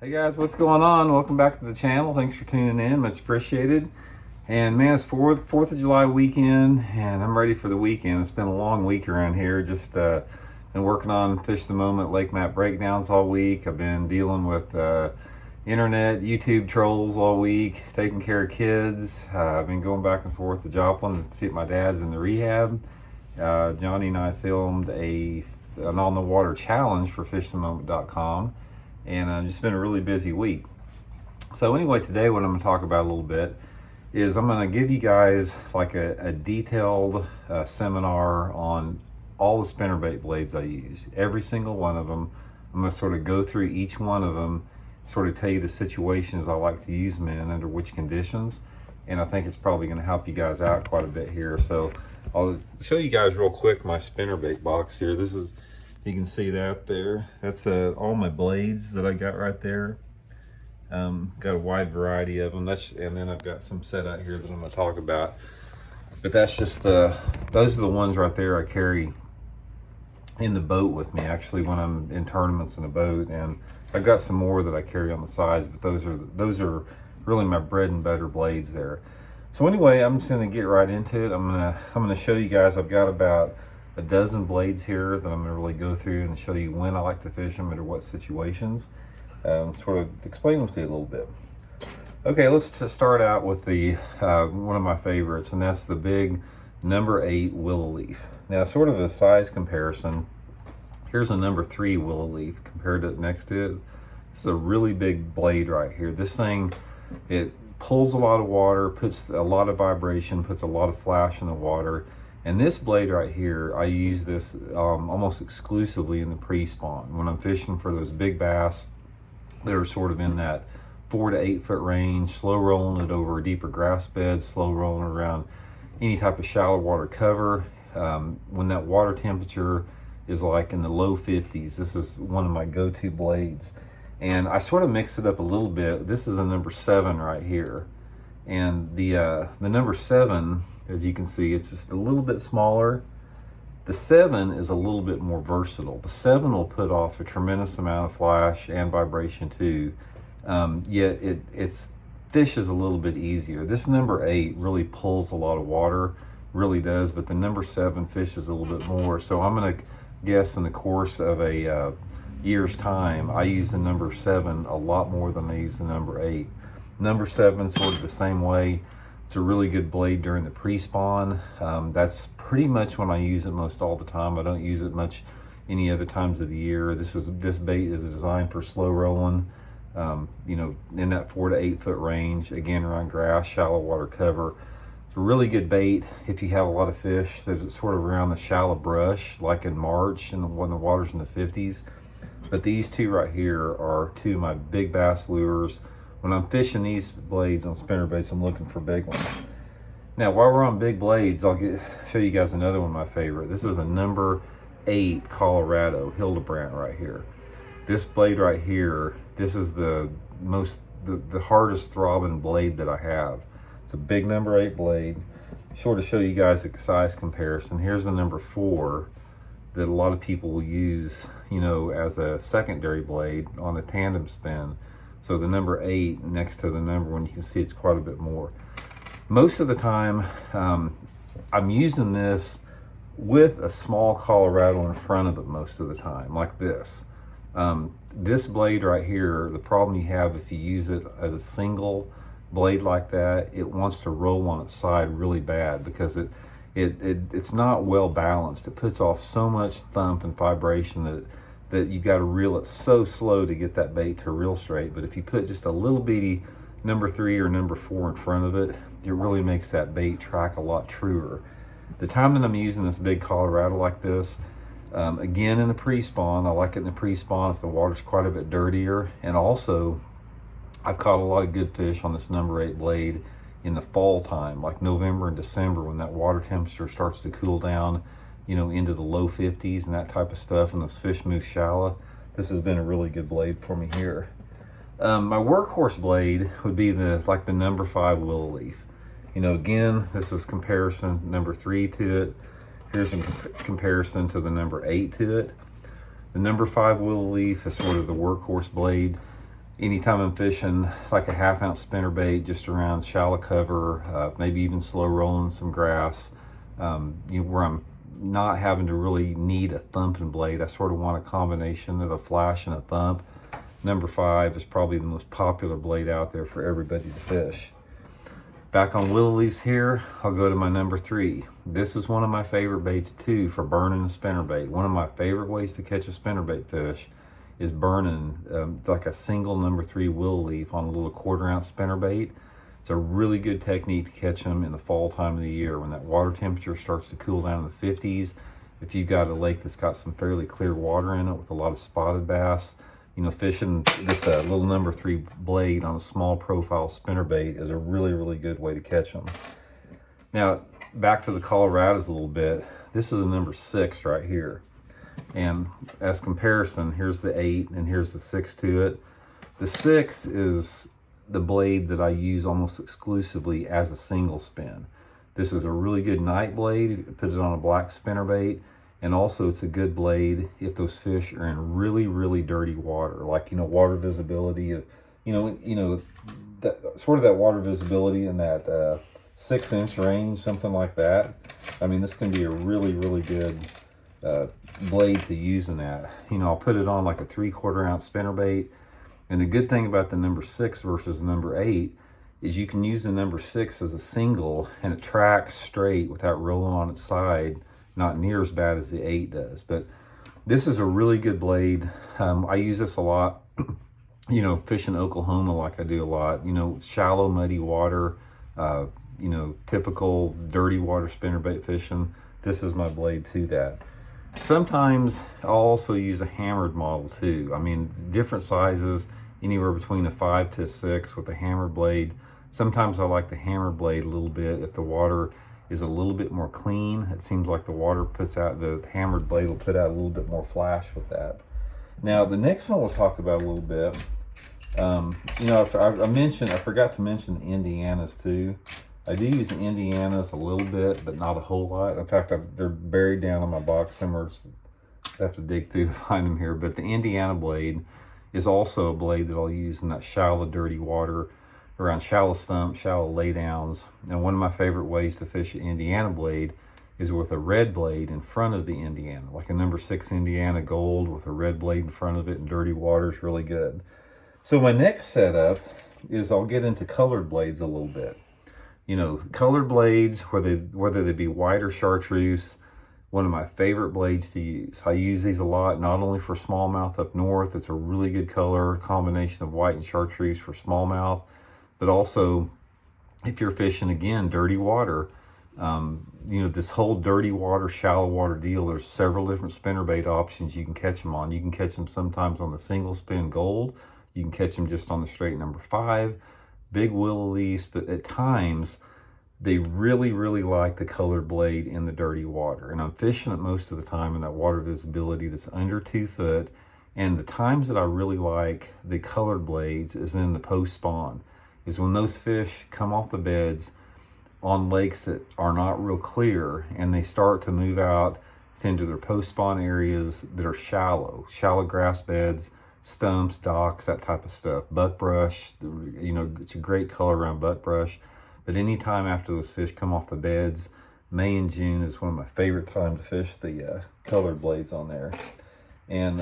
Hey guys, what's going on? Welcome back to the channel. Thanks for tuning in, much appreciated. And man, it's 4th of July weekend and I'm ready for the weekend. It's been a long week around here. Just been working on Fish the Moment lake map breakdowns all week. I've been dealing with internet, YouTube trolls all week, taking care of kids. I've been going back and forth to Joplin to see if my dad's in the rehab. Johnny and I filmed an on the water challenge for fishthemoment.com. And just been a really busy week. So anyway, today what I'm going to talk about a little bit is I'm going to give you guys like a detailed seminar on all the spinnerbait blades I use. Every single one of them. I'm going to sort of go through each one of them, sort of tell you the situations I like to use them in, under which conditions. And I think it's probably going to help you guys out quite a bit here. So I'll show you guys real quick my spinnerbait box here. This is, you can see that there. That's all my blades that I got right there. Got a wide variety of them. And then I've got some set out here that I'm going to talk about. But that's just those are the ones right there I carry in the boat with me, actually, when I'm in tournaments in a boat. And I've got some more that I carry on the sides, but those are really my bread and butter blades there. So anyway, I'm just going to get right into it. I'm gonna show you guys. I've got about a dozen blades here that I'm going to really go through and show you when I like to fish them under what situations. Sort of explain them to you a little bit. Okay, let's just start out with the one of my favorites, and that's the big number 8 willow leaf. Now, sort of a size comparison. Here's a number 3 willow leaf compared to next to it. This is a really big blade right here. This thing, it pulls a lot of water, puts a lot of vibration, puts a lot of flash in the water. And this blade right here, I use this almost exclusively in the pre-spawn. When I'm fishing for those big bass that are sort of in that 4 to 8 foot range, slow rolling it over a deeper grass bed, slow rolling around any type of shallow water cover. When that water temperature is like in the low 50s, this is one of my go-to blades. And I sort of mix it up a little bit. This is a number 7 right here. And the number 7, as you can see, it's just a little bit smaller. The 7 is a little bit more versatile. The 7 will put off a tremendous amount of flash and vibration too, yet it's fishes a little bit easier. This number 8 really pulls a lot of water, really does, but the number 7 fishes a little bit more. So I'm gonna guess in the course of a year's time, I use the number 7 a lot more than I use the number 8. Number 7 sort of the same way. It's a really good blade during the pre-spawn. That's pretty much when I use it most all the time. I don't use it much any other times of the year. This bait is designed for slow rolling, you know, in that 4 to 8 foot range, again around grass, shallow water cover. It's a really good bait if you have a lot of fish that it's sort of around the shallow brush, like in March and when the water's in the 50s. But these two right here are two of my big bass lures. When I'm fishing these blades on spinnerbaits, I'm looking for big ones. Now, while we're on big blades, I'll show you guys another one of my favorite. This is a number 8 Colorado Hildebrandt right here. This blade right here, this is the hardest throbbing blade that I have. It's a big number 8 blade. Sort of show you guys the size comparison. Here's the number 4 that a lot of people will use, you know, as a secondary blade on a tandem spin. So the number 8 next to the number 1, you can see it's quite a bit more. Most of the time, I'm using this with a small Colorado in front of it most of the time, like this. This blade right here, the problem you have if you use it as a single blade like that, it wants to roll on its side really bad because it's not well balanced. It puts off so much thump and vibration that you got to reel it so slow to get that bait to reel straight. But if you put just a little bitty number 3 or number 4 in front of it, it really makes that bait track a lot truer. The time that I'm using this big Colorado like this, again in the pre-spawn, I like it in the pre-spawn if the water's quite a bit dirtier. And also, I've caught a lot of good fish on this number 8 blade in the fall time, like November and December, when that water temperature starts to cool down, you know, into the low 50s and that type of stuff, and those fish move shallow. This has been a really good blade for me here. My workhorse blade would be like the number 5 willow leaf. You know, again, this is comparison number 3 to it. Here's a comparison to the number 8 to it. The number 5 willow leaf is sort of the workhorse blade. anytime I'm fishing like a 1/2 ounce spinnerbait just around shallow cover, maybe even slow rolling some grass, where I'm not having to really need a thumping blade. I sort of want a combination of a flash and a thump. Number 5 is probably the most popular blade out there for everybody to fish. Back on willow leaves here, I'll go to my number 3. This is one of my favorite baits too for burning a spinnerbait. One of my favorite ways to catch a spinnerbait fish is burning like a single number 3 willow leaf on a little 1/4 ounce spinnerbait. It's a really good technique to catch them in the fall time of the year when that water temperature starts to cool down in the 50s. If you've got a lake that's got some fairly clear water in it with a lot of spotted bass, fishing this little number 3 blade on a small profile spinnerbait is a really good way to catch them. Now, back to the Colorados a little bit. This is a number 6 right here. And as comparison, here's the 8 and here's the 6 to it. The 6 is the blade that I use almost exclusively as a single spin. This is a really good night blade. Put it on a black spinnerbait. And also it's a good blade if those fish are in really dirty water, like, water visibility of, that sort of that water visibility in that 6-inch range, something like that. I mean, this can be a really good blade to use in that. I'll put it on like a 3/4 ounce spinnerbait. And the good thing about the number 6 versus the number 8 is you can use the number 6 as a single and it tracks straight without rolling on its side. Not near as bad as the 8 does, but this is a really good blade. I use this a lot, fishing Oklahoma like I do a lot, shallow, muddy water, typical dirty water spinnerbait fishing. This is my blade to that. Sometimes I'll also use a hammered model too. I mean, different sizes, anywhere between a 5 to a 6 with a hammered blade. Sometimes I like the hammered blade a little bit if the water is a little bit more clean. It seems like the water the hammered blade will put out a little bit more flash with that. Now, the next one we'll talk about a little bit. I forgot to mention the Indianas too. I do use the Indianas a little bit, but not a whole lot. In fact, they're buried down on my box somewhere. I have to dig through to find them here. But the Indiana blade is also a blade that I'll use in that shallow, dirty water, around shallow stumps, shallow laydowns. And one of my favorite ways to fish an Indiana blade is with a red blade in front of the Indiana, like a number 6 Indiana gold with a red blade in front of it in dirty water is really good. So my next setup is I'll get into colored blades a little bit. Colored blades, whether they be white or chartreuse, one of my favorite blades to use. I use these a lot, not only for smallmouth up north. It's a really good color combination of white and chartreuse for smallmouth, but also if you're fishing, again, dirty water, this whole dirty water, shallow water deal, there's several different spinnerbait options you can catch them on. You can catch them sometimes on the single spin gold. You can catch them just on the straight number 5, big willow leaves, but at times they really like the colored blade in the dirty water. And I'm fishing it most of the time in that water visibility that's under 2 foot. And the times that I really like the colored blades is in the post spawn, is when those fish come off the beds on lakes that are not real clear and they start to move out into their post spawn areas that are shallow grass beds, stumps, docks, that type of stuff. Buckbrush, it's a great color around buckbrush. But anytime after those fish come off the beds, May and June is one of my favorite times to fish the colored blades on there. And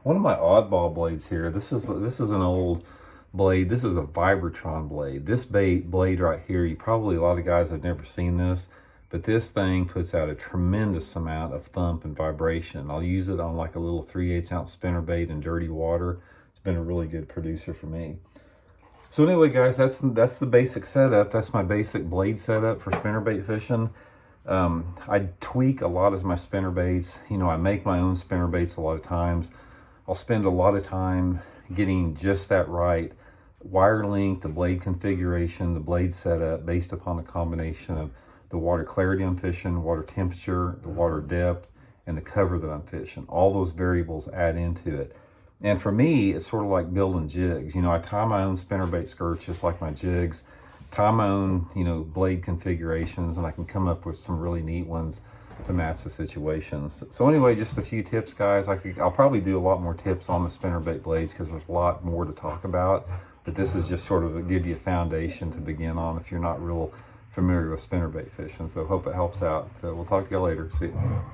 one of my oddball blades here, this is an old blade. This is a Vibratron blade. This blade right here, a lot of guys have never seen this, but this thing puts out a tremendous amount of thump and vibration. I'll use it on like a little 3/8 ounce spinnerbait in dirty water. It's been a really good producer for me. So anyway, guys, that's the basic setup. That's my basic blade setup for spinnerbait fishing. I tweak a lot of my spinnerbaits. I make my own spinnerbaits a lot of times. I'll spend a lot of time getting just that right. Wire length, the blade configuration, the blade setup based upon the combination of the water clarity I'm fishing, water temperature, the water depth, and the cover that I'm fishing. All those variables add into it. And for me, it's sort of like building jigs. I tie my own spinnerbait skirts just like my jigs, tie my own, blade configurations, and I can come up with some really neat ones. to match the situations. So anyway, just a few tips, guys. I'll probably do a lot more tips on the spinnerbait blades because there's a lot more to talk about. But this is just sort of to give you a foundation to begin on if you're not real familiar with spinnerbait fishing. So hope it helps out. So we'll talk to you later. See you.